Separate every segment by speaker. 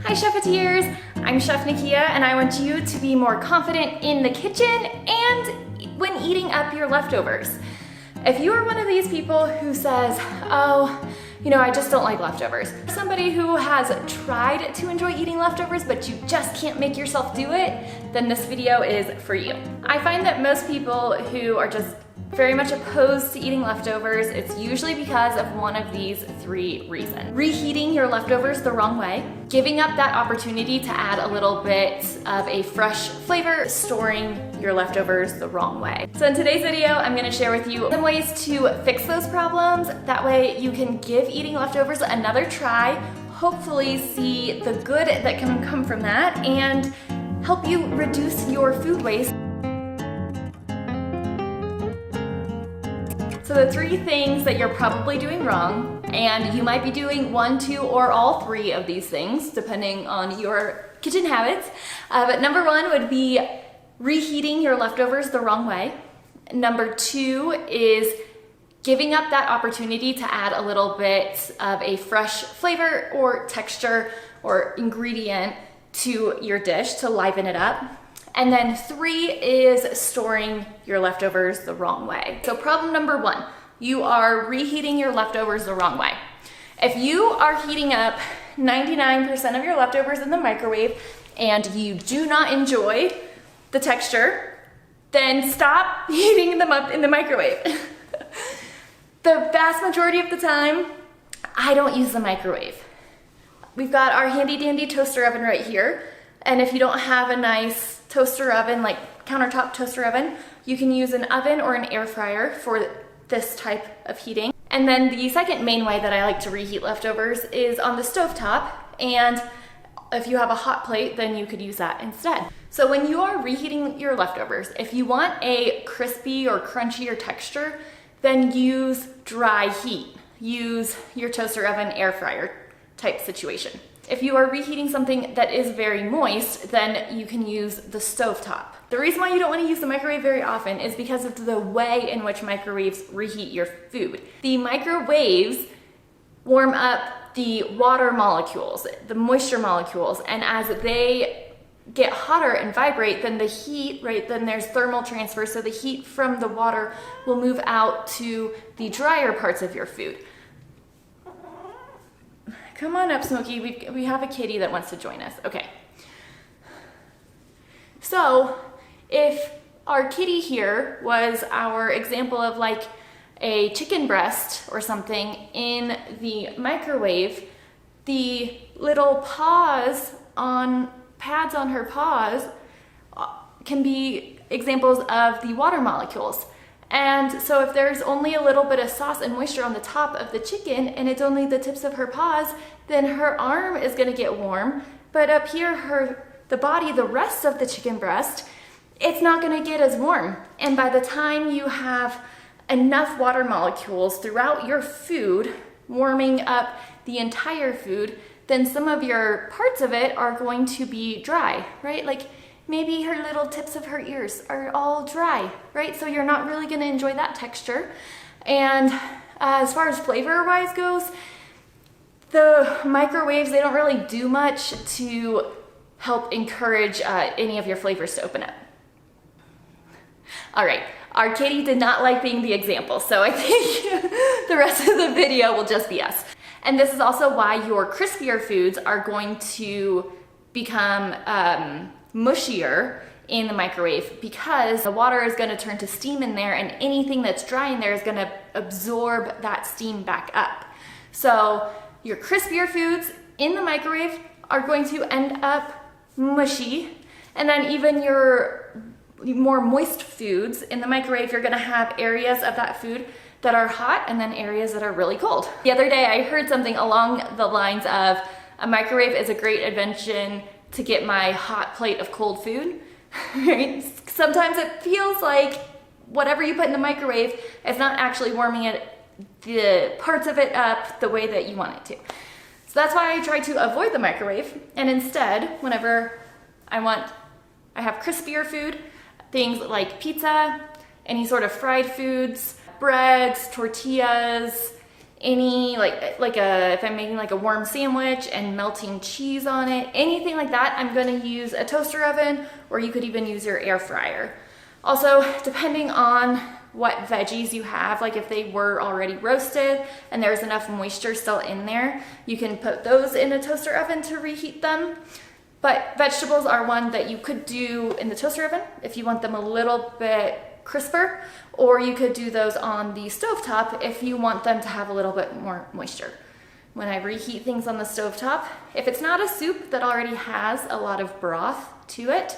Speaker 1: Hi Chefeteers, I'm Chef Nakia and I want you to be more confident in the kitchen and when eating up your leftovers. If you are one of these people who says, oh, I just don't like leftovers. Somebody who has tried to enjoy eating leftovers but you just can't make yourself do it, then this video is for you. I find that most people who are just very much opposed to eating leftovers, it's usually because of one of these three reasons. Reheating your leftovers the wrong way, giving up that opportunity to add a little bit of a fresh flavor, storing your leftovers the wrong way. So in today's video, I'm gonna share with you some ways to fix those problems. That way you can give eating leftovers another try, hopefully see the good that can come from that, and help you reduce your food waste. So the three things that you're probably doing wrong, and you might be doing one, two, or all three of these things, depending on your kitchen habits. But number one would be reheating your leftovers the wrong way. Number two is giving up that opportunity to add a little bit of a fresh flavor or texture or ingredient to your dish to liven it up. And then three is storing your leftovers the wrong way. So problem number one, you are reheating your leftovers the wrong way. If you are heating up 99% of your leftovers in the microwave and you do not enjoy the texture, then stop heating them up in the microwave. The vast majority of the time, I don't use the microwave. We've got our handy dandy toaster oven right here. And if you don't have a nice toaster oven, like countertop toaster oven, you can use an oven or an air fryer for this type of heating. And then the second main way that I like to reheat leftovers is on the stovetop. And if you have a hot plate, then you could use that instead. So when you are reheating your leftovers, if you want a crispy or crunchier texture, then use dry heat. Use your toaster oven, air fryer type situation. If you are reheating something that is very moist, then you can use the stovetop. The reason why you don't want to use the microwave very often is because of the way in which microwaves reheat your food. The microwaves warm up the water molecules, the moisture molecules, and as they get hotter and vibrate, then the heat, right, then there's thermal transfer, so the heat from the water will move out to the drier parts of your food. Come on up, Smokey. We have a kitty that wants to join us. Okay. So if our kitty here was our example of like a chicken breast or something in the microwave, the little pads on her paws can be examples of the water molecules. And so if there's only a little bit of sauce and moisture on the top of the chicken and it's only the tips of her paws, then her arm is gonna get warm. But up here, the body, the rest of the chicken breast, it's not gonna get as warm. And by the time you have enough water molecules throughout your food, warming up the entire food, then some of your parts of it are going to be dry, right? Like, maybe her little tips of her ears are all dry, right? So you're not really gonna enjoy that texture. And as far as flavor-wise goes, the microwaves, they don't really do much to help encourage any of your flavors to open up. All right, our kitty did not like being the example, so I think the rest of the video will just be us. And this is also why your crispier foods are going to become mushier in the microwave, because the water is going to turn to steam in there and anything that's dry in there is going to absorb that steam back up. So your crispier foods in the microwave are going to end up mushy, and then even your more moist foods in the microwave, you're going to have areas of that food that are hot and then areas that are really cold. The other day I heard something along the lines of a microwave is a great invention to get my hot plate of cold food, right? Sometimes it feels like whatever you put in the microwave is not actually warming the parts of it up the way that you want it to. So that's why I try to avoid the microwave, and instead, whenever I have crispier food, things like pizza, any sort of fried foods, breads, tortillas, any if I'm making like a warm sandwich and melting cheese on it, anything like that, I'm gonna use a toaster oven, or you could even use your air fryer. Also, depending on what veggies you have, like if they were already roasted and there's enough moisture still in there, you can put those in a toaster oven to reheat them. But vegetables are one that you could do in the toaster oven if you want them a little bit crisper, or you could do those on the stovetop if you want them to have a little bit more moisture. When I reheat things on the stovetop, if it's not a soup that already has a lot of broth to it,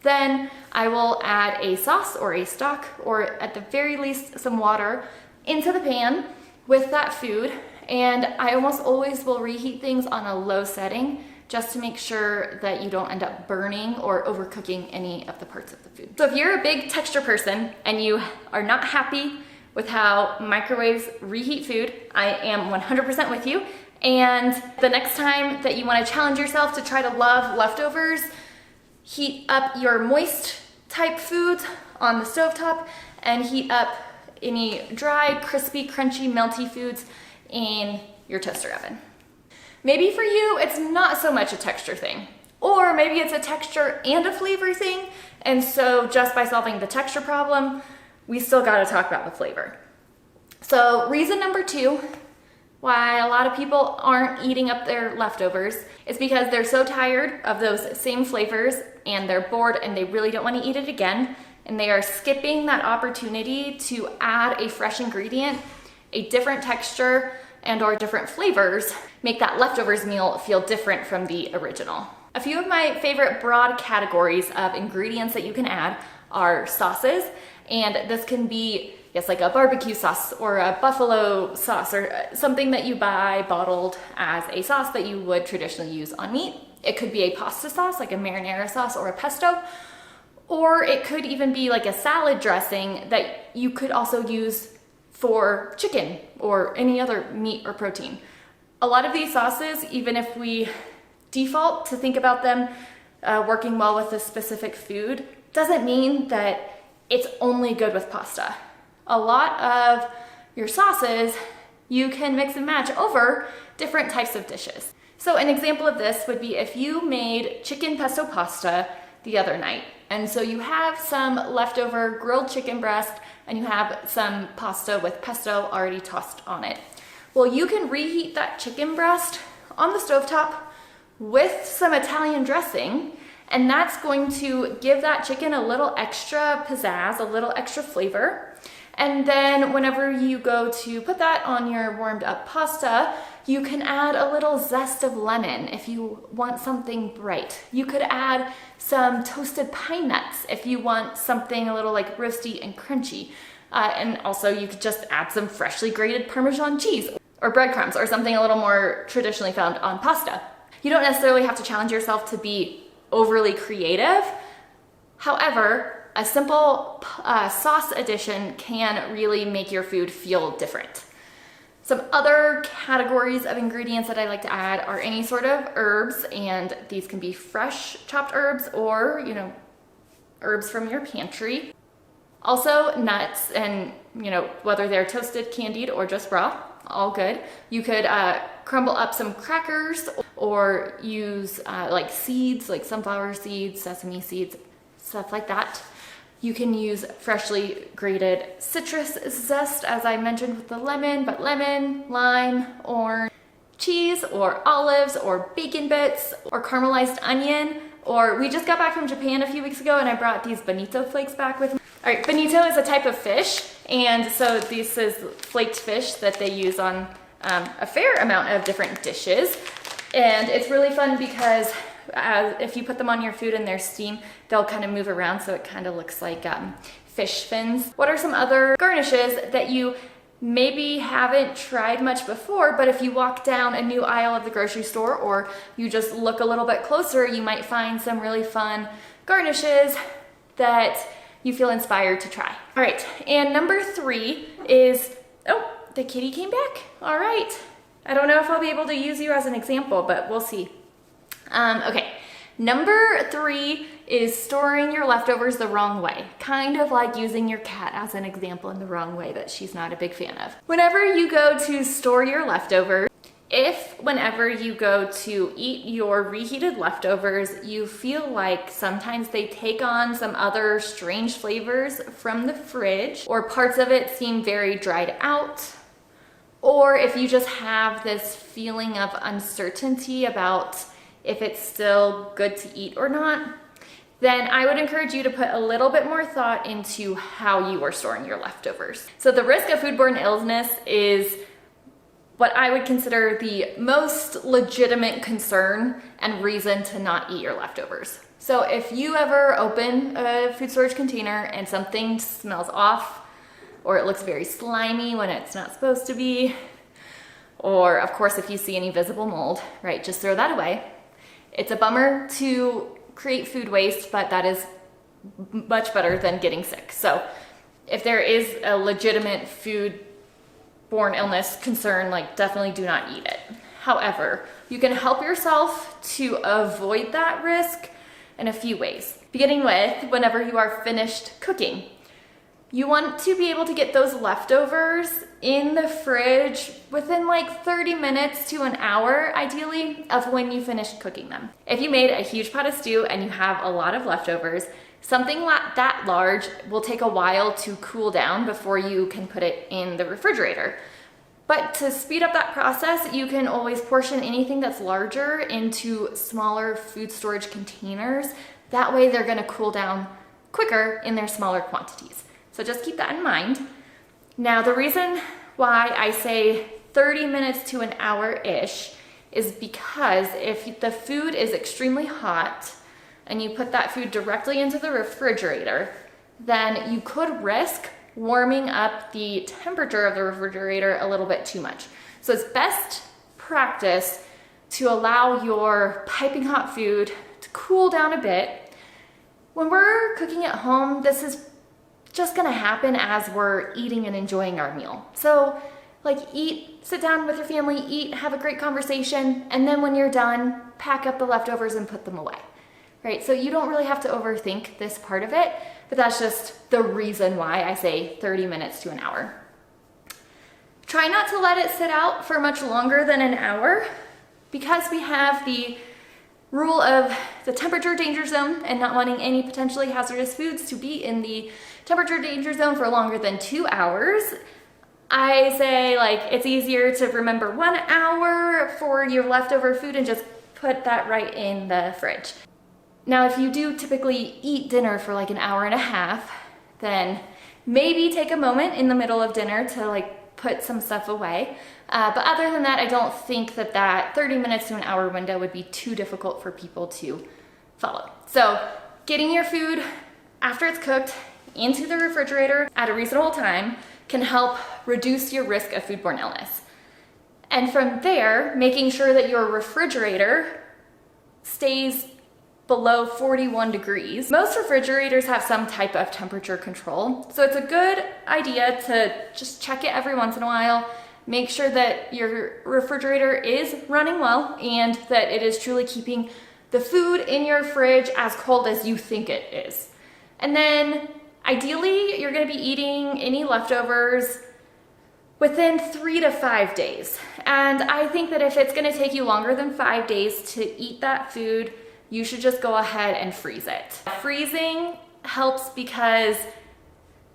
Speaker 1: then I will add a sauce or a stock, or at the very least some water, into the pan with that food. And I almost always will reheat things on a low setting, just to make sure that you don't end up burning or overcooking any of the parts of the food. So if you're a big texture person and you are not happy with how microwaves reheat food, I am 100% with you. And the next time that you want to challenge yourself to try to love leftovers, heat up your moist type foods on the stovetop and heat up any dry, crispy, crunchy, melty foods in your toaster oven. Maybe for you, it's not so much a texture thing, or maybe it's a texture and a flavor thing, and so just by solving the texture problem, we still gotta talk about the flavor. So reason number 2 why a lot of people aren't eating up their leftovers is because they're so tired of those same flavors and they're bored and they really don't want to eat it again, and they are skipping that opportunity to add a fresh ingredient, a different texture, and or different flavors, make that leftovers meal feel different from the original. A few of my favorite broad categories of ingredients that you can add are sauces, and this can be, yes, like a barbecue sauce or a buffalo sauce or something that you buy bottled as a sauce that you would traditionally use on meat. It could be a pasta sauce, like a marinara sauce or a pesto, or it could even be like a salad dressing that you could also use for chicken or any other meat or protein. A lot of these sauces, even if we default to think about them working well with a specific food, doesn't mean that it's only good with pasta. A lot of your sauces you can mix and match over different types of dishes. So an example of this would be if you made chicken pesto pasta the other night, and so you have some leftover grilled chicken breast and you have some pasta with pesto already tossed on it. Well, you can reheat that chicken breast on the stovetop with some Italian dressing, and that's going to give that chicken a little extra pizzazz, a little extra flavor. And then whenever you go to put that on your warmed up pasta, you can add a little zest of lemon if you want something bright. You could add some toasted pine nuts if you want something a little like roasty and crunchy. And also you could just add some freshly grated Parmesan cheese or breadcrumbs or something a little more traditionally found on pasta. You don't necessarily have to challenge yourself to be overly creative. However, a simple sauce addition can really make your food feel different. Some other categories of ingredients that I like to add are any sort of herbs, and these can be fresh chopped herbs or, herbs from your pantry. Also nuts, and whether they're toasted, candied, or just raw, all good. You could crumble up some crackers or use like seeds, like sunflower seeds, sesame seeds, stuff like that. You can use freshly grated citrus zest, as I mentioned with the lemon, but lemon, lime, orange, cheese, or olives, or bacon bits, or caramelized onion. Or we just got back from Japan a few weeks ago and I brought these bonito flakes back with me. All right, bonito is a type of fish, and so this is flaked fish that they use on a fair amount of different dishes. And it's really fun because if you put them on your food and there's steam, they'll kind of move around, so it kind of looks like fish fins. What are some other garnishes that you maybe haven't tried much before, but if you walk down a new aisle of the grocery store or you just look a little bit closer, you might find some really fun garnishes that you feel inspired to try. All right, and number 3 is, oh, the kitty came back. All right. I don't know if I'll be able to use you as an example, but we'll see. Okay, Number 3 is storing your leftovers the wrong way. Kind of like using your cat as an example in the wrong way that she's not a big fan of. Whenever you go to store your leftovers, whenever you go to eat your reheated leftovers, you feel like sometimes they take on some other strange flavors from the fridge, or parts of it seem very dried out, or if you just have this feeling of uncertainty about if it's still good to eat or not, then I would encourage you to put a little bit more thought into how you are storing your leftovers. So the risk of foodborne illness is what I would consider the most legitimate concern and reason to not eat your leftovers. So if you ever open a food storage container and something smells off, or it looks very slimy when it's not supposed to be, or of course if you see any visible mold, right, just throw that away. It's a bummer to create food waste, but that is much better than getting sick. So if there is a legitimate foodborne illness concern, like definitely do not eat it. However, you can help yourself to avoid that risk in a few ways. Beginning with, whenever you are finished cooking, you want to be able to get those leftovers in the fridge within like 30 minutes to an hour, ideally, of when you finished cooking them. If you made a huge pot of stew and you have a lot of leftovers, something that large will take a while to cool down before you can put it in the refrigerator. But to speed up that process, you can always portion anything that's larger into smaller food storage containers. That way they're gonna cool down quicker in their smaller quantities. So just keep that in mind. Now, the reason why I say 30 minutes to an hour-ish is because if the food is extremely hot and you put that food directly into the refrigerator, then you could risk warming up the temperature of the refrigerator a little bit too much. So it's best practice to allow your piping hot food to cool down a bit. When we're cooking at home, this is just gonna happen as we're eating and enjoying our meal. So like eat, sit down with your family, eat, have a great conversation, and then when you're done, pack up the leftovers and put them away, right? So you don't really have to overthink this part of it, but that's just the reason why I say 30 minutes to an hour. Try not to let it sit out for much longer than an hour, because we have the rule of the temperature danger zone and not wanting any potentially hazardous foods to be in the temperature danger zone for longer than 2 hours. I say like it's easier to remember 1 hour for your leftover food and just put that right in the fridge. Now, if you do typically eat dinner for like an hour and a half, then maybe take a moment in the middle of dinner to like put some stuff away. But other than that, I don't think that 30 minutes to an hour window would be too difficult for people to follow. So getting your food after it's cooked into the refrigerator at a reasonable time can help reduce your risk of foodborne illness. And from there, making sure that your refrigerator stays below 41 degrees. Most refrigerators have some type of temperature control, so it's a good idea to just check it every once in a while. Make sure that your refrigerator is running well and that it is truly keeping the food in your fridge as cold as you think it is. And then ideally, you're gonna be eating any leftovers within 3 to 5 days. And I think that if it's gonna take you longer than 5 days to eat that food, you should just go ahead and freeze it. Freezing helps because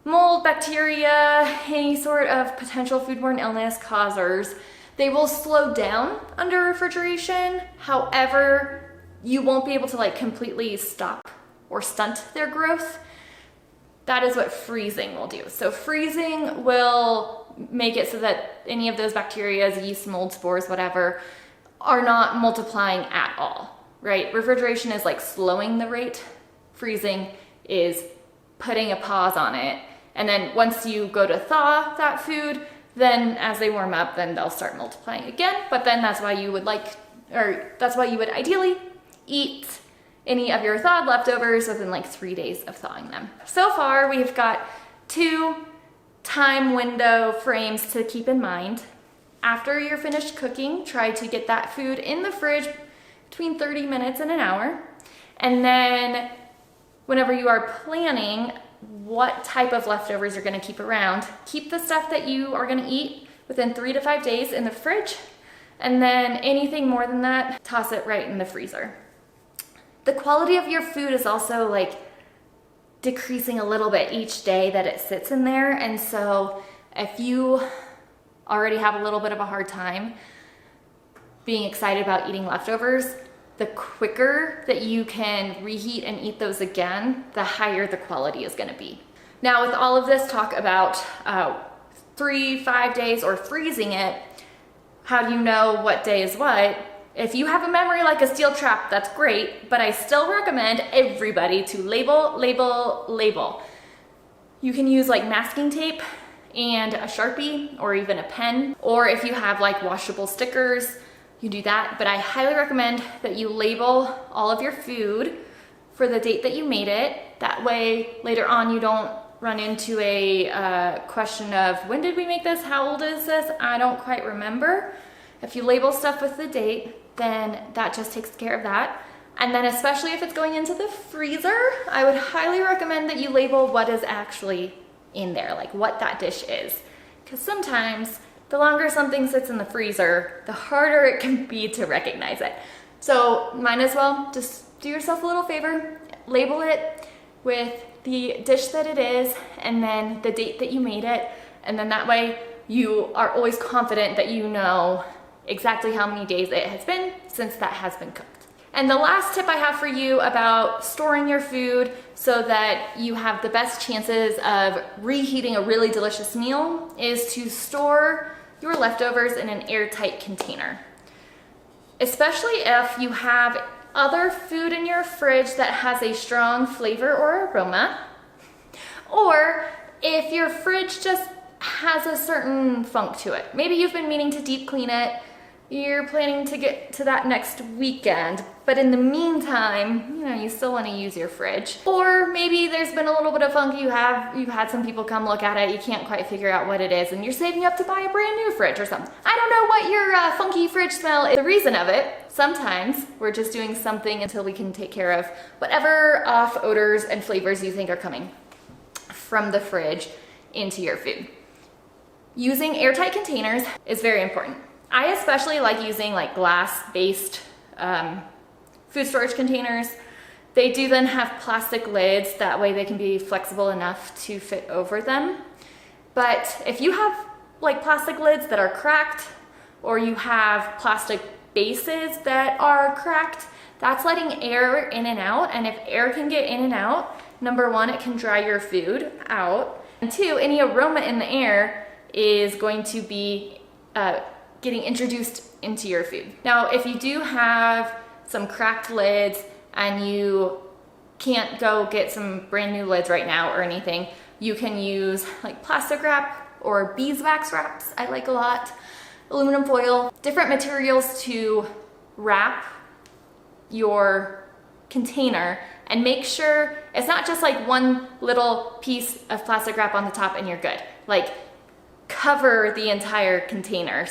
Speaker 1: mold, bacteria, any sort of potential foodborne illness causers, they will slow down under refrigeration. However, you won't be able to like completely stop or stunt their growth. That is what freezing will do. So freezing will make it so that any of those bacteria, yeast, mold, spores, whatever, are not multiplying at all, right? Refrigeration is like slowing the rate. Freezing is putting a pause on it. And then once you go to thaw that food, then as they warm up, then they'll start multiplying again. But then that's why you would that's why you would ideally eat any of your thawed leftovers within like 3 days of thawing them. So far, we've got 2 time window frames to keep in mind. After you're finished cooking, try to get that food in the fridge between 30 minutes and an hour. And then whenever you are planning what type of leftovers you're gonna keep around, keep the stuff that you are gonna eat within 3 to 5 days in the fridge, and then anything more than that, toss it right in the freezer. The quality of your food is also like decreasing a little bit each day that it sits in there, and so if you already have a little bit of a hard time being excited about eating leftovers, the quicker that you can reheat and eat those again, the higher the quality is gonna be. Now with all of this talk about 3, 5 days or freezing it, how do you know what day is what? If you have a memory like a steel trap, that's great, but I still recommend everybody to label, label, label. You can use like masking tape and a Sharpie or even a pen, or if you have like washable stickers, you do that, but I highly recommend that you label all of your food for the date that you made it. That way later on you don't run into a question of, when did we make this? How old is this? I don't quite remember. If you label stuff with the date, then that just takes care of that. And then especially if it's going into the freezer, I would highly recommend that you label what is actually in there, like what that dish is. Because sometimes the longer something sits in the freezer, the harder it can be to recognize it. So might as well just do yourself a little favor, label it with the dish that it is and then the date that you made it. And then that way you are always confident that you know exactly how many days it has been since that has been cooked. And the last tip I have for you about storing your food so that you have the best chances of reheating a really delicious meal is to store your leftovers in an airtight container. Especially if you have other food in your fridge that has a strong flavor or aroma, or if your fridge just has a certain funk to it. Maybe you've been meaning to deep clean it, you're planning to get to that next weekend, but in the meantime, you still want to use your fridge. Or maybe there's been a little bit of funk, you've had some people come look at it, you can't quite figure out what it is, and you're saving up to buy a brand new fridge or something. I don't know what your funky fridge smell is. The reason of it, sometimes we're just doing something until we can take care of whatever off odors and flavors you think are coming from the fridge into your food. Using airtight containers is very important. I especially like using like glass-based food storage containers. They do then have plastic lids, that way they can be flexible enough to fit over them. But if you have like plastic lids that are cracked, or you have plastic bases that are cracked, that's letting air in and out, and if air can get in and out, number one, it can dry your food out, and two, any aroma in the air is going to be getting introduced into your food. Now, if you do have some cracked lids and you can't go get some brand new lids right now or anything, you can use like plastic wrap or beeswax wraps, I like a lot, aluminum foil, different materials to wrap your container, and make sure it's not just like one little piece of plastic wrap on the top and you're good. Like, cover the entire containers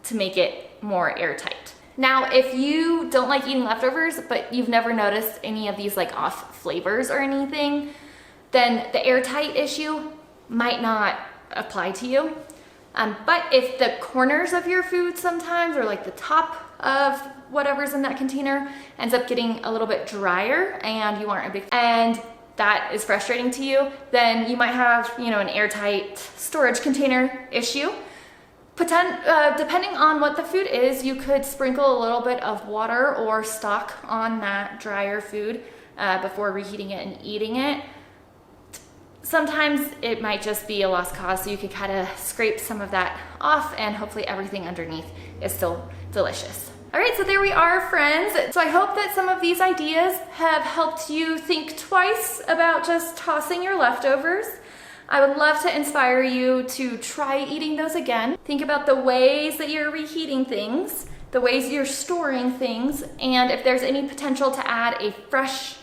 Speaker 1: to make it more airtight. Now, if you don't like eating leftovers, but you've never noticed any of these like off flavors or anything, then the airtight issue might not apply to you. But if the corners of your food sometimes, or like the top of whatever's in that container, ends up getting a little bit drier and you aren't a big, and that is frustrating to you, then you might have, an airtight storage container issue. Depending on what the food is, you could sprinkle a little bit of water or stock on that drier food before reheating it and eating it. Sometimes it might just be a lost cause, so you could kind of scrape some of that off and hopefully everything underneath is still delicious. All right, so there we are, friends. So I hope that some of these ideas have helped you think twice about just tossing your leftovers. I would love to inspire you to try eating those again. Think about the ways that you're reheating things, the ways you're storing things, and if there's any potential to add a fresh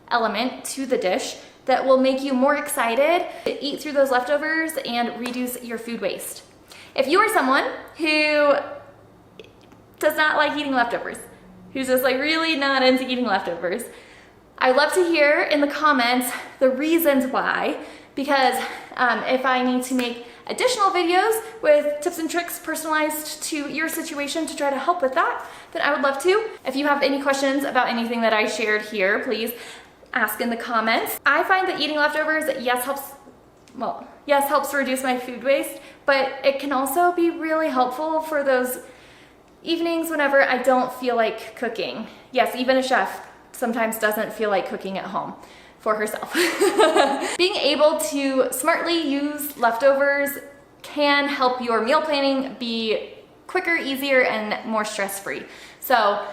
Speaker 1: element to the dish that will make you more excited to eat through those leftovers and reduce your food waste. If you are someone who does not like eating leftovers, who's just like really not into eating leftovers, I'd love to hear in the comments the reasons why, because if I need to make additional videos with tips and tricks personalized to your situation to try to help with that, then I would love to. If you have any questions about anything that I shared here, please ask in the comments. I find that eating leftovers, yes, helps reduce my food waste, but it can also be really helpful for those evenings whenever I don't feel like cooking. Yes, even a chef sometimes doesn't feel like cooking at home for herself. Being able to smartly use leftovers can help your meal planning be quicker, easier, and more stress-free. So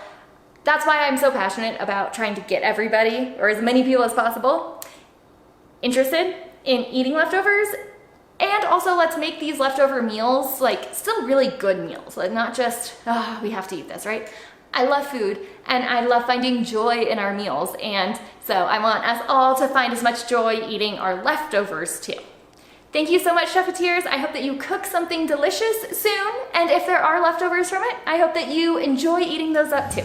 Speaker 1: that's why I'm so passionate about trying to get everybody, or as many people as possible, interested in eating leftovers. And also, let's make these leftover meals like still really good meals, like not just, oh, we have to eat this, right? I love food and I love finding joy in our meals, and so I want us all to find as much joy eating our leftovers too. Thank you so much, Chefeteers. I hope that you cook something delicious soon, and if there are leftovers from it, I hope that you enjoy eating those up too.